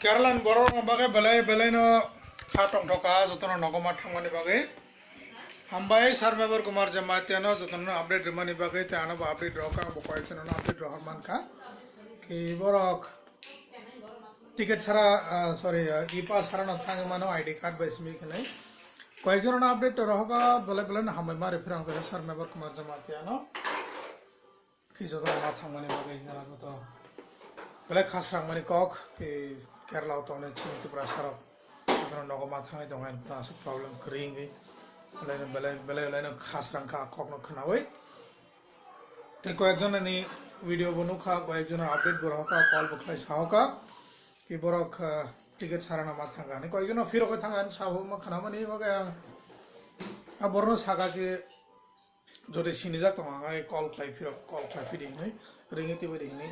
Kerala borong bagai belai no khatong thoka jotno nogoma thangmani bagai hambai sarmebor kumar jamatiano jotno update rimani bagai te ano update roka bo koyekjon no update rohar manka ki borok ticket chara sorry e-pass chara no thang mano id card by smi kene koyekjon no update rohaka belai no hambai mari firang kare sarmebor kumar jamatiano ki jotno na thangmani bagai ngara to belai khasrang mani kok ki Kerala utone chinti prasaro jotno nogoma thangai dong en plus problem kringi belai no khasrang ka kok no khnawai te koyekjon ni video bonu kha koyekjon update boroka call bokhlai sahoka ki borok ticket sarana ma thanga ni koyekjon firo ko thangan saho ma khnamani baga a borno saga ke jode sinija to ngai call khlai firo call khlai fidi ni ringiti bari ni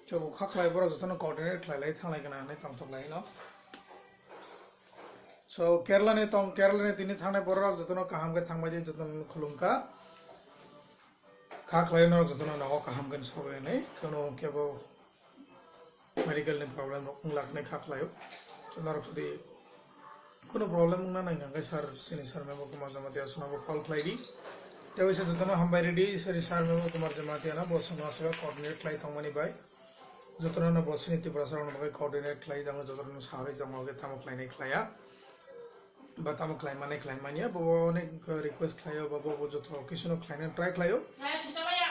so khaklai borok jotno coordinate khlai thanglai kana ni tongthlai no so Kerala ni tini thangnai borok jotno kaham ke thangbai je jotno khulungka khaklai no jotno nago kaham ke sobe nei kono kebo medical ni problem unglakne khaklai so narok sudi kono problem na nai ngai sir sini sir memo kumar jamatia sunabo call khlai di te wise jotno hambai ready sir memo kumar jamatia na bosno asega coordinate khlai thangmani bai jotno na bosni ti prasaron bagai coordinate khlai jang jotno sagai jang ge tamo khlai nei khlaya ba tamo khlai mania bo onek request khlayo ba bo jotno kisuno khlai na try khlayo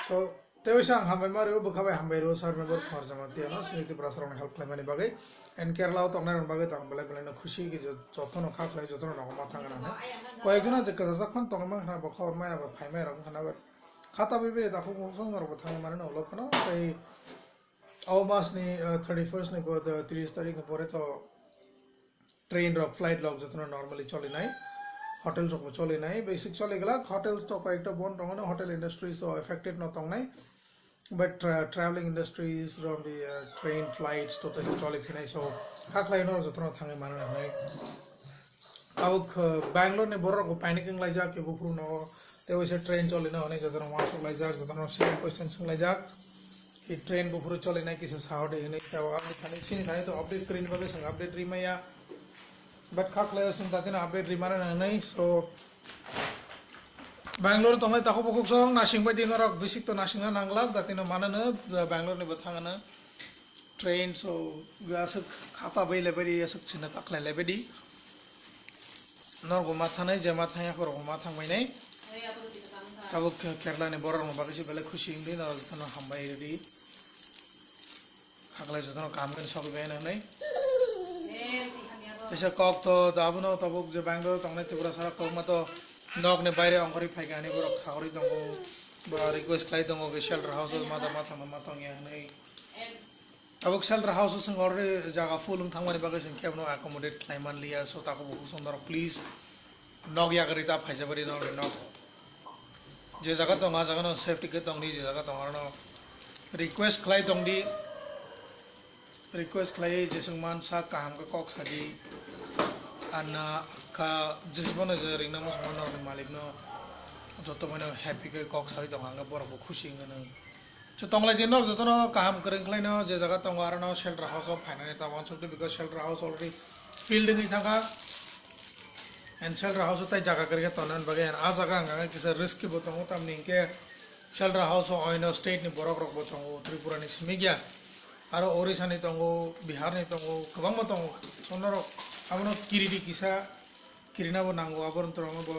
so te wise ang hambai mario bokhabai hambai ro sir member kumar jamatia na sini ti prasaron help khlai mani bagai and Kerala to ngai bagai tang belai na khushi ge jotno khlai jotno na ma thangana na koyekjona je kaza khon tong ma na ba khawar ma ba phaimai ram khana ba khata bibire da khu song ro ba thang mane na olo khana tai Almost ni 31st ni bod 30 तारीख को परे तो train rock flight lock जतना normally चले नहीं hotel जो चले नहीं बेसिक चले गला होटल तो का एक तो बंद होगा ना होटल इंडस्ट्रीज तो अफेक्टेड ना तो नहीं but travelling industries from the train flights तो चले नहीं सो हाक लाइन और जतना थांगे माने नहीं अब बैंगलोर ने बोरा को पैनिकिंग लाई जा के बुफरू ना ते वैसे ट्रेन चले ना होने जतना वहां से लाई जा जतना सेम क्वेश्चन संग लाई जा कि ट्रेन बुफुर चले ना किसी साउडे नहीं क्या आगे खाने सीने खाने तो अपडेट करें बगे संग अपडेट रिमाया बट खाकले संग ताते ना अपडेट रिमाना नहीं सो बैंगलोर तो मैं ताको बकुक संग नाशिंग बाय दिनो रक बेसिक तो नाशिंग ना नांगला ताते ना माना ना बैंगलोर ने बतांगा ना ट्रेन सो व्यास खाता बाय लेबेडी यासक चिन्ह ताकले लेबेडी नर गुमा थाने जमा थाया पर गुमा थांग बाय नहीं तब केरला ने बोरा में बाकी से पहले खुशी इंदी ना जतना हमबाई रेडी खाकले जतना काम कर सब बेन नहीं जैसे कॉक तो दाबनो तब जो बैंगलोर तो हमने त्रिपुरा सारा कॉक में तो नॉक ने बाहर अंगरी फाइका नहीं बोरा खावरी दंगो बोरा रिक्वेस्ट क्लाई दंगो के शेल्टर हाउस माता ये नहीं अब शेल्टर हाउस संग ऑलरेडी जगह फुल थांगवानी बाकी से क्या बनो एकोमोडेट क्लाई मान लिया सो ताको बहुत सुंदर प्लीज नॉक या करिता फाइजा बरी नॉक जे जगह तो वहाँ जगह सेफ्टी के तंग दी जे जगह तो हमारा रिक्वेस्ट क्लाई तंग दी रिक्वेस्ट क्लाई जैसे मान सा काम का कॉक सादी अन्ना का जिस बने जो रिंगना मुस्मान और मालिक नो जो तो मैंने हैप्पी के कॉक सादी तो वहाँ का पूरा वो खुशी इंगने जो तंगला जिन्नो जो तो ना काम करें क्लाई ना जे जगह तो हमारा ना शेल्टर हाउस ऑफ फाइनेंस था वहाँ चुके because shelter house already field नहीं था का एंड शेल्टर हाउस होता है जगह करके तो नन बगे आज जगह अंगा किसी रिस्क की बोलता हूँ तब नहीं के शेल्टर हाउस हो ऑइन स्टेट नहीं बोरा बोरा बोलता हूँ त्रिपुरा नहीं स्मिग्या आरो ओडिशा नहीं तो हूँ बिहार नहीं तो हूँ कबांग बोलता हूँ सोनरो अब ना किरीटी किसा किरीना वो नांगो अब तो हम वो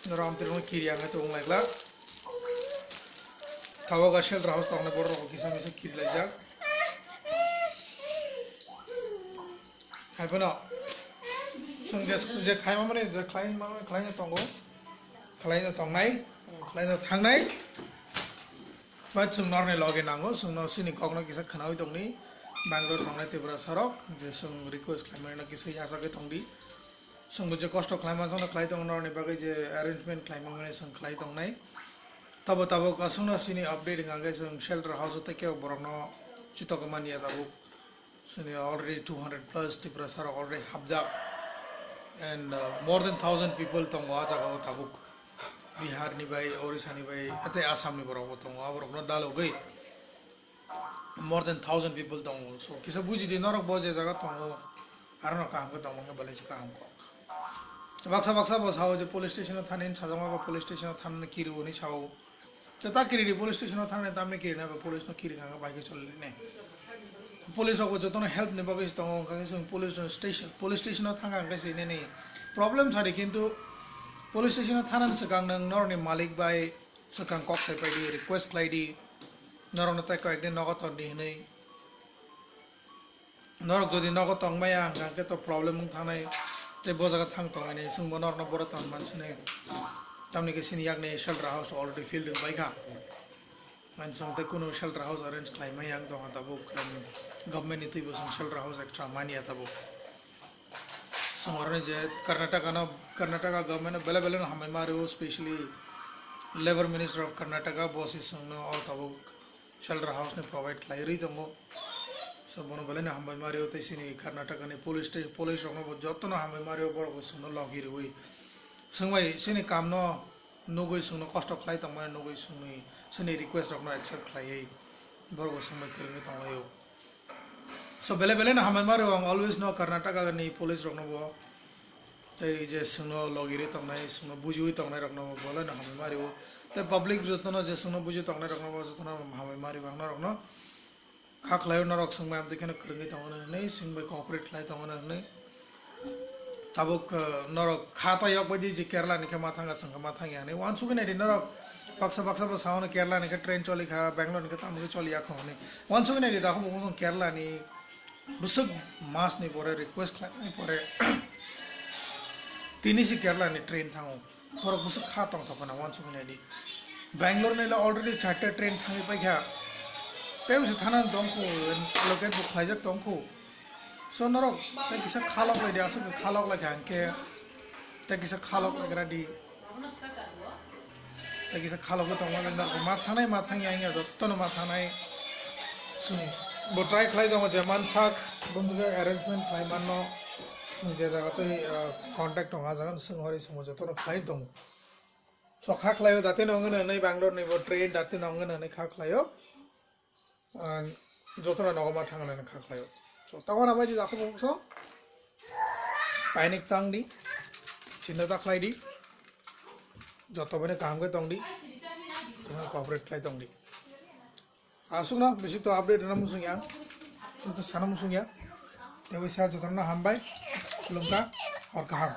नराम तिरुने किरिया में तो हूँ लगला थावा का शेल्टर हाउस तो हमने बोरा को किसा में से किरी लग जा है बना जे खाइमा माने जे खाइना तंगो खाइना तंगनाय खाइना थांनाय बाद जों नरने लगे नांगो जों न सिनि कगनो किसा खनावै दंनि बैंगलोर थांनाय त्रिपुरा सरक जे जों रिक्वेस्ट खाइमाना किसा यासागे तंगदि जों जे कष्ट खाइमा जों खाइ दं नरने बागै जे अरेंजमेंट खाइमा माने जों खाइ दंनाय तब कसुनो सिनि अपडेट गांगे जों शेल्टर हाउस ते के बरनो चितक मानिया तब सिनि ऑलरेडी 200 प्लस त्रिपुरा सरक already हबजा and more than 1,000 people tongo aja ko tabuk Bihar ni bai Orissa ni bai ate Assam ni boro tongo abor no dalo gai more than 1,000 people dong so kisa buji di norok boje jaga tongo arno kam ko dong ga balai kam ko baksa baksa bo sao je police station thanin sajama ba police station than kiri oni sao to ta kiri di police station than tamne kiri na ba police no kiri ga ba ke cholle ne police ko jotono help ne ba be tong ka sing police station thanga ga se ne problem sari kintu police station thanan sakang nang nor ni malik bai sakang kok sai pai di request klai di norok na tai ko ekdin nogot on di nei norok jodi nogot tong maya ngake to problem mung thanai te bo jaga thang tong ne sung bonor na bora ton man sune tamni ke sin yak ne shelter house already filled by ka man sung te kuno shelter house arrange klai mai yang dong ta bu government ni bo sung shelter house extra mani ata bu sung orne je karnataka government bele bele na hamai maro especially labor minister of karnataka bosses sung no out ta bu shelter house ne provide klai ri dongo so bono bele na hambai mario te sini karnataka ne police rong bo jotto na hambai mario bor bo suno logi ri hui sungwai sini kam no nogoi suno kosto khlai tong ma nogoi suni sini request rong no accept khlai ei bor bo sumai kringe tong layo so bele bele na hambai mario always no karnataka ni police rong no bo te je suno logi ri tong nai suno bujui tong nai rong no bole na hambai mario te public jotto no je suno buji tong nai rong no bo jotto na hambai mario bang na rong no khak layo norok sung mam dekhe kringe tong nei sing bai cooperate lai tong nei tabuk norok khata yok badi je kerala ni ke mathanga sang mathang ya ne wan su ne norok baksa ba sauna kerala ni ke train choli kha bangalore ni ke tamu ke choli ya kho ne wan su ne da ko kerala ni busuk mas ni pore request ni pore tini si kerala ni train thang pore busuk kha tong thapana wan su ne di bangalore ne already charter train thangi pa kha तेव से थाना दंखो locate book खाइजक दंखो सो नरक ते किसा खालक ले दिया सो खालक ले खान के ते किसा खालक ले ग्राडी ते किसा खालक तो मा नर मा थांग याइया जत्तन मा थानाय सुन बो ट्राई खलाय दङ जेमान साक बंदुगा अरेंजमेंट खाय माननो सुन जे जगह तो कांटेक्ट होगा जगह सुन हरि समझ जत्तन खाय दङ सो खा खलायो दाते नंगन नै बेंगलोर नै बो ट्रेन दाते नंगन नै खा खलायो जतरा नगमा थांगना खाख्लायो so tawara baji da ko so panic tang di chinta ta khlai di joto bane kam ge tong di cooperate khlai tong di asuk na beshi to update na musung yang so to sana musung ya te wisa jotona hambai lungka or kaham